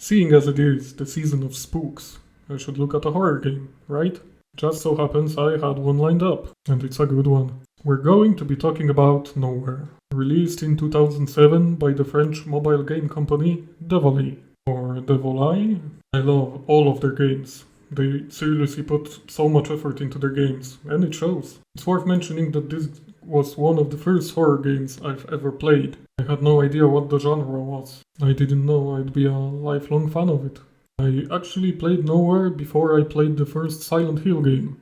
Seeing as it is the season of spooks, I should look at a horror game, right? Just so happens I had one lined up, and it's a good one. We're going to be talking about Nowhere, released in 2007 by the French mobile game company Devolee, or Devolai. I love all of their games. They seriously put so much effort into their games, and it shows. It's worth mentioning that this was one of the first horror games I've ever played. I had no idea what the genre was. I didn't know I'd be a lifelong fan of it. I actually played Nowhere before I played the first Silent Hill game,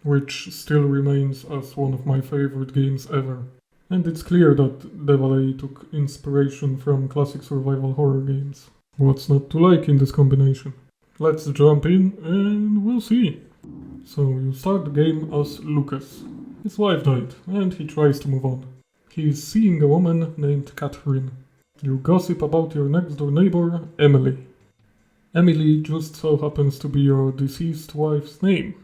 which still remains as one of my favorite games ever. And it's clear that Devolay took inspiration from classic survival horror games. What's not to like in this combination? Let's jump in and we'll see. So you start the game as Lucas. His wife died and he tries to move on. He's seeing a woman named Catherine. You gossip about your next door neighbor, Emily. Emily just so happens to be your deceased wife's name.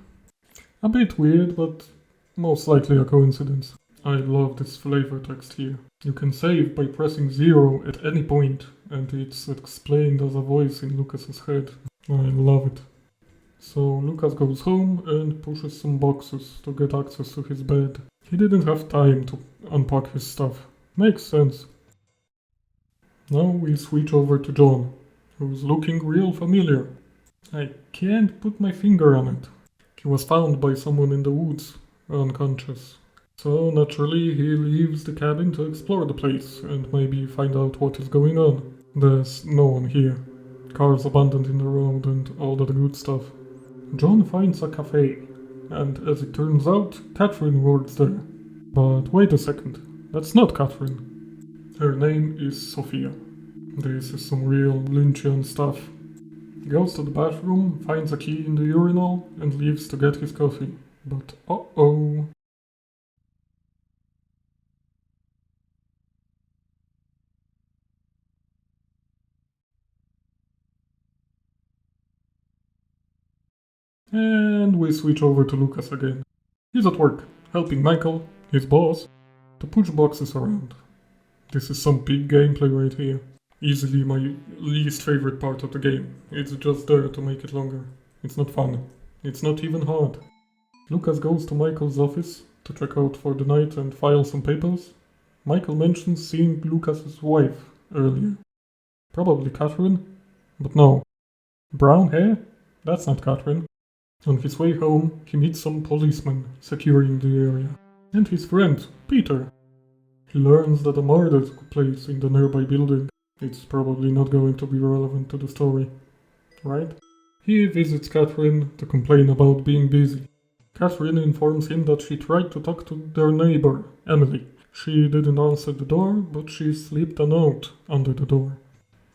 A bit weird, but most likely a coincidence. I love this flavor text here. You can save by pressing 0 at any point, and it's explained as a voice in Lucas's head. I love it. So Lucas goes home and pushes some boxes to get access to his bed. He didn't have time to unpack his stuff. Makes sense. Now we switch over to John, who's looking real familiar. I can't put my finger on it. He was found by someone in the woods, unconscious. So naturally he leaves the cabin to explore the place and maybe find out what is going on. There's no one here. Cars abandoned in the road and all that good stuff. John finds a cafe, and as it turns out, Catherine works there. But wait a second, that's not Catherine. Her name is Sophia. This is some real Lynchian stuff. He goes to the bathroom, finds a key in the urinal, and leaves to get his coffee. But uh-oh. And we switch over to Lucas again. He's at work, helping Michael, his boss, to push boxes around. This is some big gameplay right here. Easily my least favorite part of the game. It's just there to make it longer. It's not fun. It's not even hard. Lucas goes to Michael's office to check out for the night and file some papers. Michael mentions seeing Lucas's wife earlier. Probably Catherine? But no. Brown hair? That's not Catherine. On his way home, he meets some policemen securing the area. And his friend, Peter. He learns that a murder took place in the nearby building. It's probably not going to be relevant to the story, right? He visits Catherine to complain about being busy. Catherine informs him that she tried to talk to their neighbor, Emily. She didn't answer the door, but she slipped a note under the door.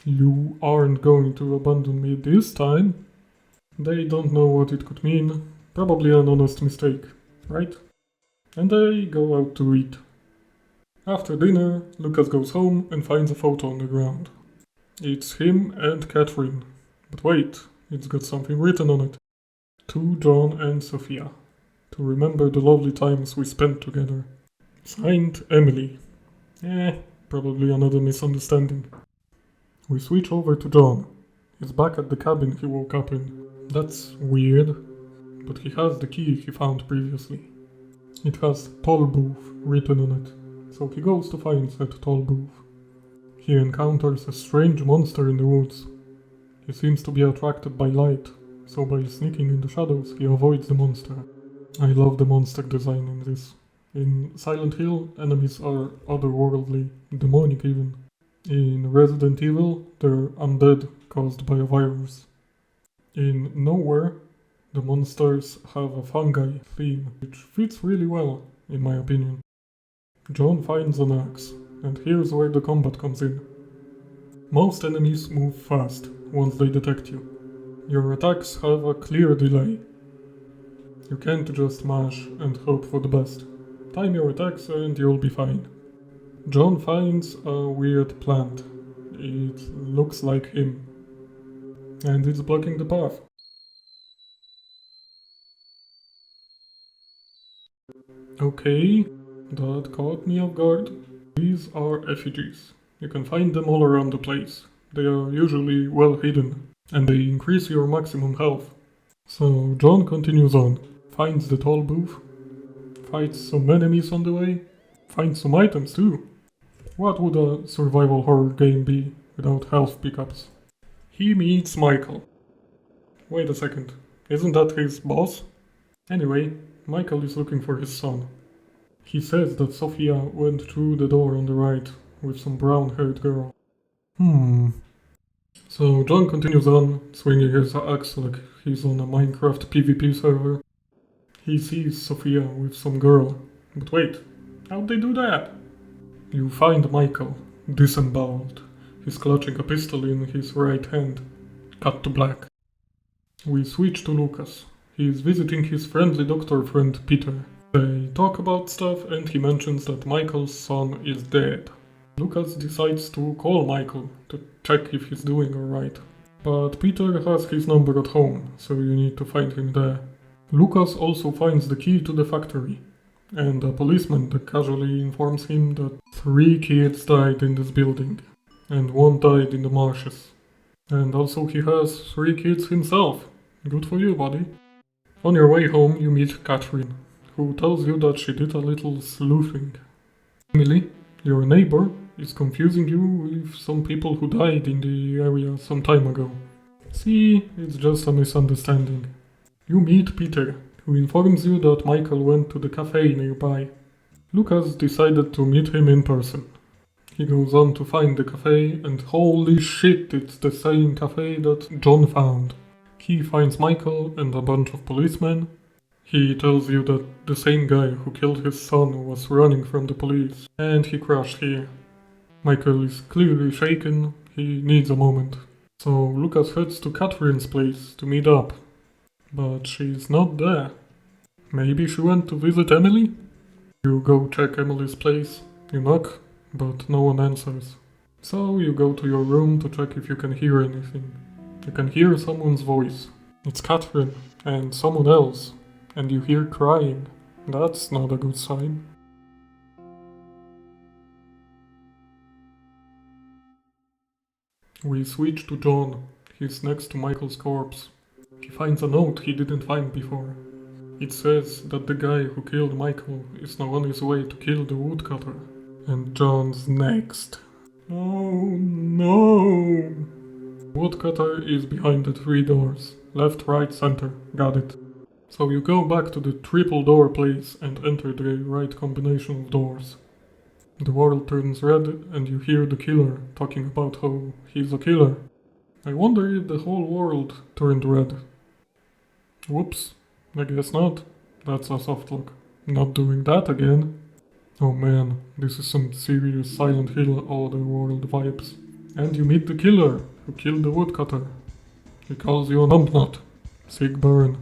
You aren't going to abandon me this time. They don't know what it could mean. Probably an honest mistake, right? And they go out to eat. After dinner, Lucas goes home and finds a photo on the ground. It's him and Catherine. But wait, it's got something written on it. To John and Sophia. To remember the lovely times we spent together. Signed, Emily. Probably another misunderstanding. We switch over to John. He's back at the cabin he woke up in. That's weird, but he has the key he found previously. It has Tollbooth written on it, so he goes to find said Tollbooth. He encounters a strange monster in the woods. He seems to be attracted by light, so by sneaking in the shadows he avoids the monster. I love the monster design in this. In Silent Hill, enemies are otherworldly, demonic even. In Resident Evil, they're undead caused by a virus. In Nowhere, the monsters have a fungi theme, which fits really well, in my opinion. John finds an axe, and here's where the combat comes in. Most enemies move fast once they detect you. Your attacks have a clear delay. You can't just mash and hope for the best. Time your attacks and you'll be fine. John finds a weird plant. It looks like him. And it's blocking the path. Okay, that caught me off guard. These are effigies. You can find them all around the place. They are usually well hidden, and they increase your maximum health. So John continues on, finds the toll booth, fights some enemies on the way, finds some items too. What would a survival horror game be without health pickups? He meets Michael. Wait a second, isn't that his boss? Anyway, Michael is looking for his son. He says that Sophia went through the door on the right with some brown-haired girl. So John continues on, swinging his axe like he's on a Minecraft PvP server. He sees Sophia with some girl. But wait, how'd they do that? You find Michael, disemboweled. He's clutching a pistol in his right hand. Cut to black. We switch to Lucas. He is visiting his friendly doctor friend Peter. They talk about stuff and he mentions that Michael's son is dead. Lucas decides to call Michael to check if he's doing alright. But Peter has his number at home, so you need to find him there. Lucas also finds the key to the factory, and a policeman that casually informs him that 3 kids died in this building, and 1 died in the marshes. And also he has 3 kids himself. Good for you, buddy. On your way home you meet Catherine, who tells you that she did a little sleuthing. Emily, your neighbor, is confusing you with some people who died in the area some time ago. See, it's just a misunderstanding. You meet Peter, who informs you that Michael went to the cafe nearby. Lucas decided to meet him in person. He goes on to find the cafe, and holy shit, it's the same cafe that John found. He finds Michael and a bunch of policemen. He tells you that the same guy who killed his son was running from the police, and he crashed here. Michael is clearly shaken, he needs a moment. So Lucas heads to Catherine's place to meet up. But she's not there. Maybe she went to visit Emily? You go check Emily's place, you knock, but no one answers. So you go to your room to check if you can hear anything. You can hear someone's voice. It's Catherine, and someone else, and you hear crying. That's not a good sign. We switch to John. He's next to Michael's corpse. He finds a note he didn't find before. It says that the guy who killed Michael is now on his way to kill the woodcutter. And John's next. Oh no! Woodcutter is behind the 3 doors. Left, right, center. Got it. So you go back to the triple door place and enter the right combination of doors. The world turns red and you hear the killer talking about how he's a killer. I wonder if the whole world turned red. Whoops, I guess not. That's a soft look. Not doing that again. Oh man, this is some serious Silent Hill Otherworld vibes. And you meet the killer who killed the woodcutter. He calls you a numbnut. Sick burn.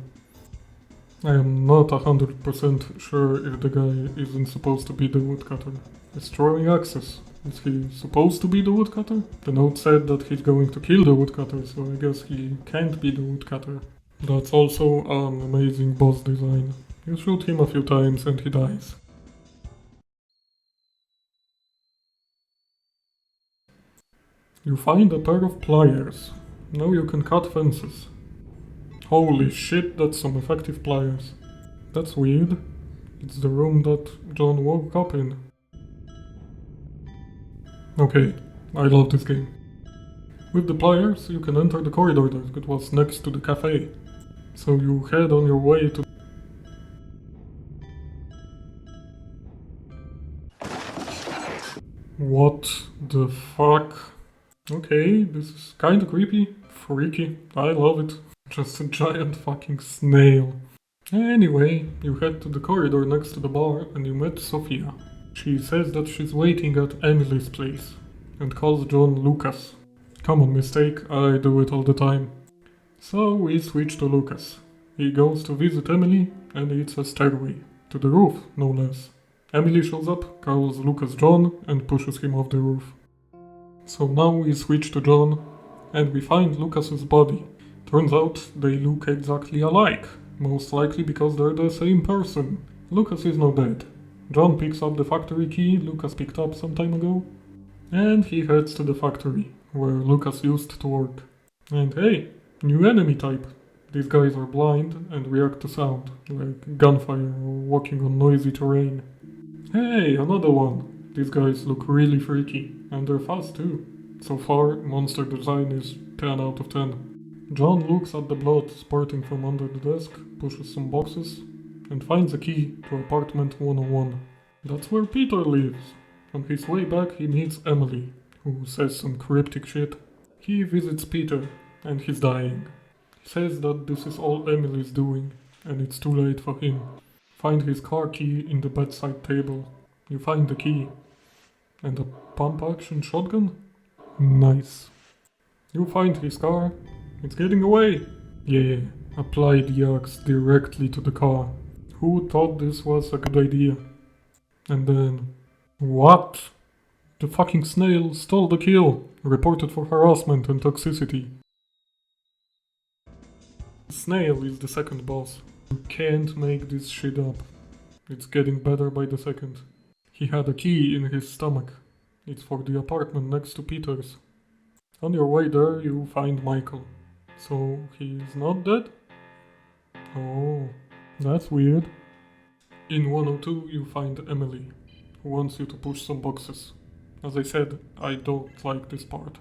I am not 100% sure if the guy isn't supposed to be the woodcutter. Destroying access. Is he supposed to be the woodcutter? The note said that he's going to kill the woodcutter, so I guess he can't be the woodcutter. That's also an amazing boss design. You shoot him a few times and he dies. You find a pair of pliers. Now you can cut fences. Holy shit, that's some effective pliers. That's weird. It's the room that John woke up in. Okay, I love this game. With the pliers, you can enter the corridor that was next to the cafe. So you head on your way to... What the fuck? Okay, this is kinda creepy, freaky, I love it. Just a giant fucking snail. Anyway, you head to the corridor next to the bar and you met Sophia. She says that she's waiting at Emily's place and calls John Lucas. Common mistake, I do it all the time. So we switch to Lucas. He goes to visit Emily and it's a stairway. To the roof, no less. Emily shows up, calls Lucas John and pushes him off the roof. So now we switch to John and we find Lucas's body. Turns out they look exactly alike, most likely because they're the same person. Lucas is now dead. John picks up the factory key Lucas picked up some time ago, and he heads to the factory, where Lucas used to work. And hey, new enemy type. These guys are blind and react to sound, like gunfire or walking on noisy terrain. Hey, another one. These guys look really freaky, and they're fast too. So far, monster design is 10 out of 10. John looks at the blood spurting from under the desk, pushes some boxes, and finds a key to apartment 101. That's where Peter lives. On his way back, he meets Emily, who says some cryptic shit. He visits Peter, and he's dying. He says that this is all Emily's doing, and it's too late for him. Find his car key in the bedside table. You find the key. And a pump-action shotgun? Nice. You find his car. It's getting away. Yeah, apply the axe directly to the car. Who thought this was a good idea? And then... What? The fucking snail stole the kill. Reported for harassment and toxicity. Snail is the second boss. You can't make this shit up. It's getting better by the second. He had a key in his stomach. It's for the apartment next to Peter's. On your way there, you find Michael. So he's not dead? Oh, that's weird. In 102, you find Emily, who wants you to push some boxes. As I said, I don't like this part.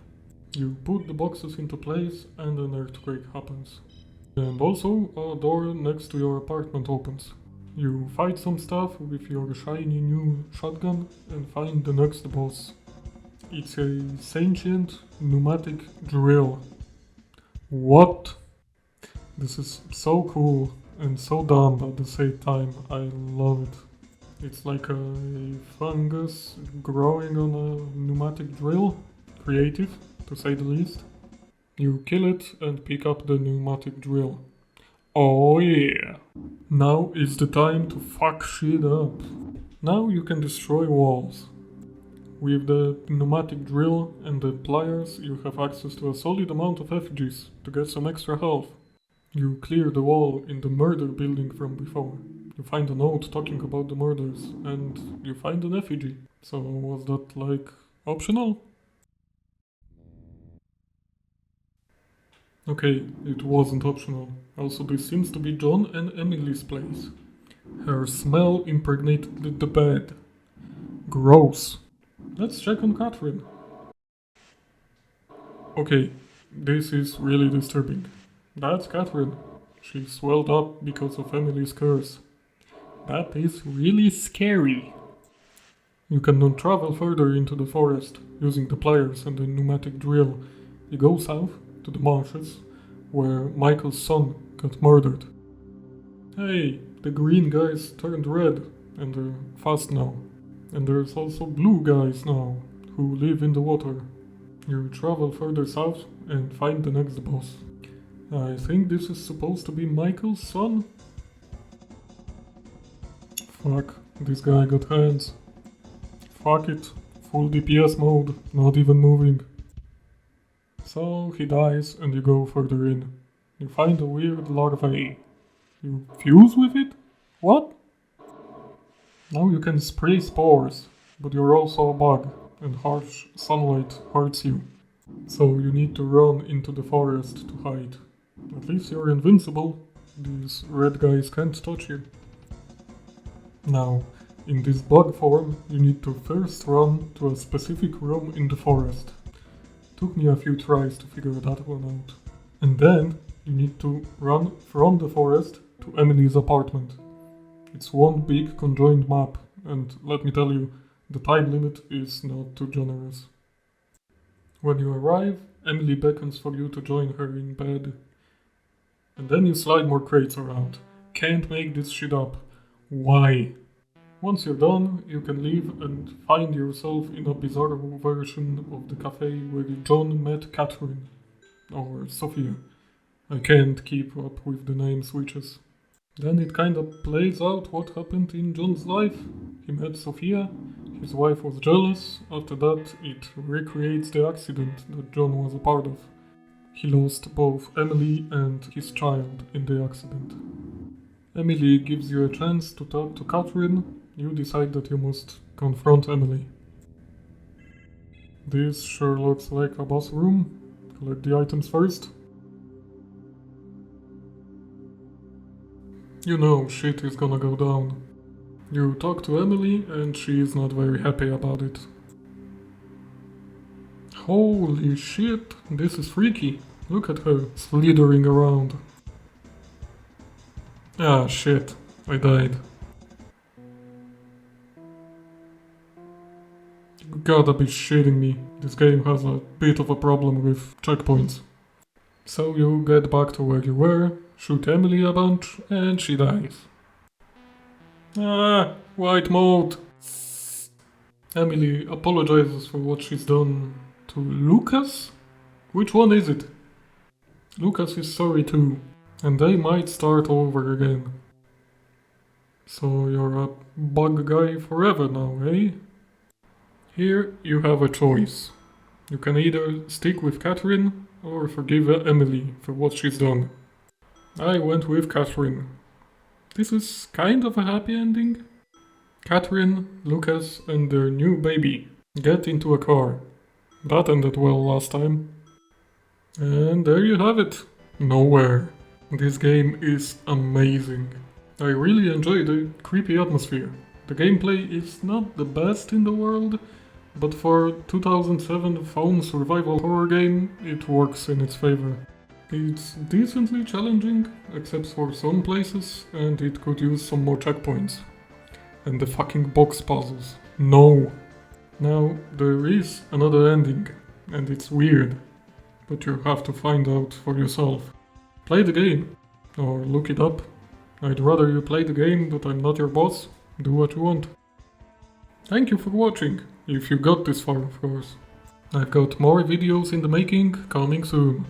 You put the boxes into place and an earthquake happens. And also, a door next to your apartment opens. You fight some stuff with your shiny new shotgun and find the next boss. It's a sentient pneumatic drill. What? This is so cool and so dumb at the same time. I love it. It's like a fungus growing on a pneumatic drill. Creative, to say the least. You kill it and pick up the pneumatic drill. Oh yeah! Now is the time to fuck shit up. Now you can destroy walls. With the pneumatic drill and the pliers, you have access to a solid amount of effigies to get some extra health. You clear the wall in the murder building from before. You find a note talking about the murders, and you find an effigy. So was that like optional? Okay, it wasn't optional. Also, this seems to be John and Emily's place. Her smell impregnated the bed. Gross. Let's check on Catherine. Okay, this is really disturbing. That's Catherine. She swelled up because of Emily's curse. That is really scary. You can now travel further into the forest using the pliers and the pneumatic drill. You go south to the marshes, where Michael's son got murdered. Hey, the green guys turned red, and they're fast now. And there's also blue guys now, who live in the water. You travel further south and find the next boss. I think this is supposed to be Michael's son? Fuck, this guy got hands. Fuck it, full DPS mode, not even moving. So he dies and you go further in. You find a weird larvae. You fuse with it? What? Now you can spray spores, but you're also a bug, and harsh sunlight hurts you. So you need to run into the forest to hide. At least you're invincible. These red guys can't touch you. Now, in this bug form, you need to first run to a specific room in the forest. Took me a few tries to figure that one out. And then, you need to run from the forest to Emily's apartment. It's one big conjoined map, and let me tell you, the time limit is not too generous. When you arrive, Emily beckons for you to join her in bed. And then you slide more crates around. Can't make this shit up. Why? Once you're done, you can leave and find yourself in a bizarre version of the cafe where John met Catherine. Or Sophia. I can't keep up with the name switches. Then it kinda plays out what happened in John's life. He met Sophia, his wife was jealous, after that it recreates the accident that John was a part of. He lost both Emily and his child in the accident. Emily gives you a chance to talk to Catherine. You decide that you must confront Emily. This sure looks like a boss room. Collect the items first. You know, shit is gonna go down. You talk to Emily and she is not very happy about it. Holy shit, this is freaky. Look at her, slithering around. Ah shit, I died. You gotta be shitting me. This game has a bit of a problem with checkpoints. So you get back to where you were, shoot Emily a bunch, and she dies. Ah, white mode. Emily apologizes for what she's done to Lucas? Which one is it? Lucas is sorry too, and they might start over again. So you're a bug guy forever now, eh? Here you have a choice. You can either stick with Catherine or forgive Emily for what she's done. I went with Catherine. This is kind of a happy ending. Catherine, Lucas and their new baby get into a car. That ended well last time. And there you have it. Nowhere. This game is amazing. I really enjoy the creepy atmosphere. The gameplay is not the best in the world, but for 2007 phone survival horror game, it works in its favor. It's decently challenging, except for some places, and it could use some more checkpoints. And the fucking box puzzles. No! Now, there is another ending, and it's weird, but you have to find out for yourself. Play the game, or look it up. I'd rather you play the game, but I'm not your boss. Do what you want. Thank you for watching, if you got this far of course. I've got more videos in the making, coming soon.